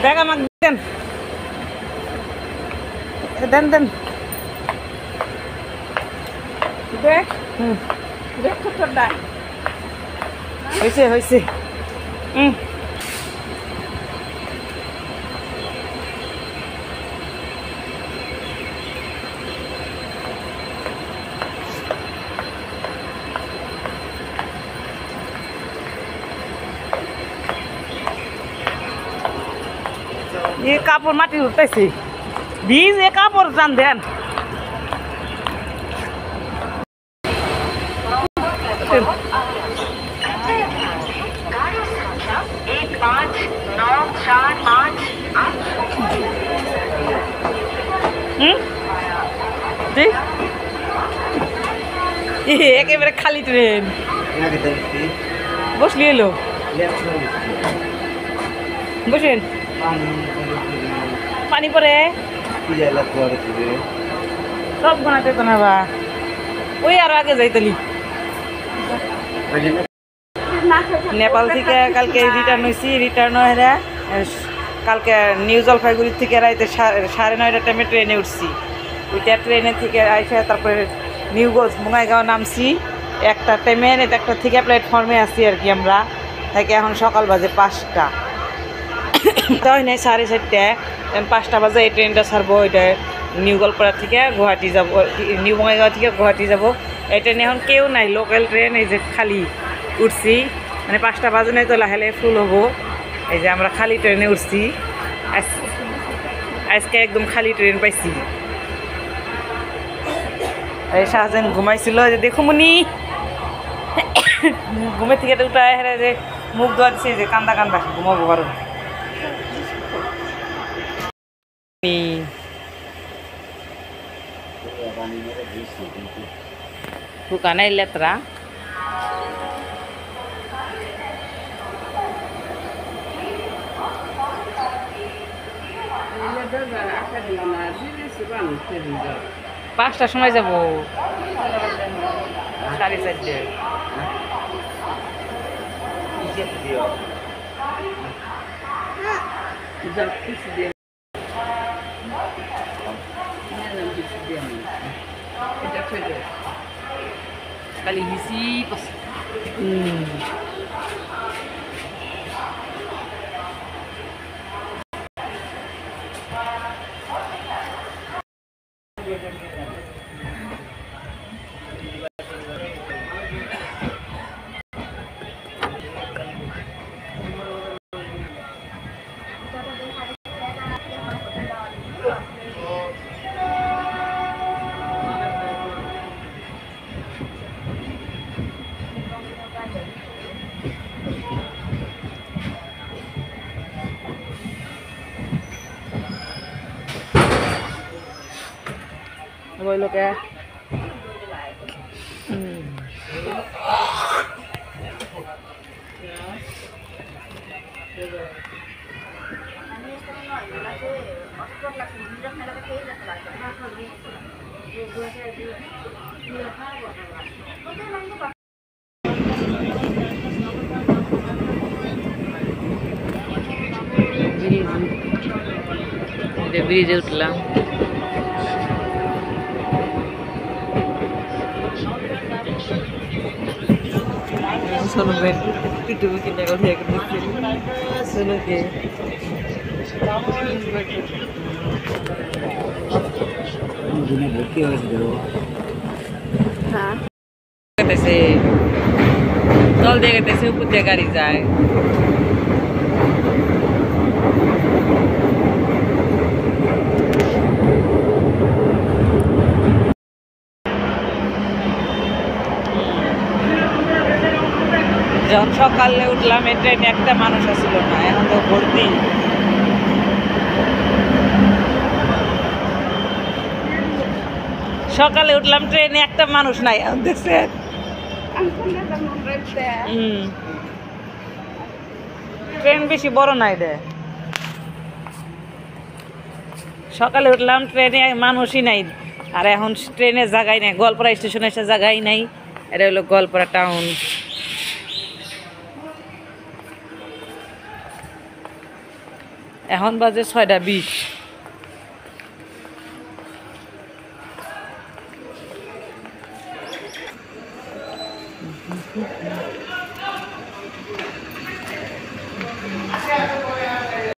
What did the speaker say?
Bag আমাকে দেন দেন দেন bag bag ছোট ডাক হয়েছে হয়েছে ये कापड़ माटी उठते बीज ये कापड़ जान देन একেবারে খালি ট্রেন বসলি এলো বসেন পানি পরে সব বানাতে তো না বা ওই আরো আগে যাইতালি নেপাল থেকে কালকে রিটার্ন হয়েছি রিটার্ন হয়ে কালকে নিউ জলপাইগুড়ি থেকে রাইতে 9:30টার টাইমে ট্রেনে উঠছি ওইটা ট্রেনে থেকে আইসা তারপরে নিউগঞ্জ বঙ্গাইগাঁও নামছি একটা টাইমে একটা থেকে প্ল্যাটফর্মে আসছি আর কি আমরা থেকে এখন সকাল বাজে 5টা তাই নাই 4:30 5টা বাজে এই ট্রেনটা ছাড়বো এটা নিউ গোলপাড়া থেকে গুয়াহাটি যাব নিউ বঙ্গাইগাঁও থেকে গুয়াহাটি যাব এই ট্রেনে এখন কেউ নাই লোকাল ট্রেন এই যে খালি উঠছি মানে 5টা বাজে নাই তো লাহে লাহে ফুল হবো এই যে আমরা খালি ট্রেনে উঠছি আজকে একদম খালি ট্রেন পাইছি এই শাহজাহান ঘুমাইছিল যে দেখো মুনি ঘুমে থেকে উঠায় হেরে যে মুখ ধোয়া দিছে যে কান্দা কান্দা ঘুমাবো পারো Bukan letra. Pastas সময় যাব 4:30 kali hisi pas Rồi lo kìa. Bridge উঠলাম sono ben tutti che ne ho detto sono che দুনে ভর্তি হয়েছে দেখো হ্যাঁ কইতেছে চল দেখতেছে উপর দিয়ে গাড়ি যায় যখন সকালে উঠলাম এই ট্রেনে একটা মানুষ আসছিল না এখন তো ভর্তি সকালে উঠলাম ট্রেনে একটা মানুষ নাই এখন দেখছে ট্রেন বেশি বড় নাই রে সকালে উঠলাম ট্রেনে মানুষই নাই আর এখন ট্রেনে জায়গায় নাই গোয়ালপাড়া স্টেশনে এসে জায়গায় নাই এটা হলো গোয়ালপাড়া টাউন এখন বাজে 6:20।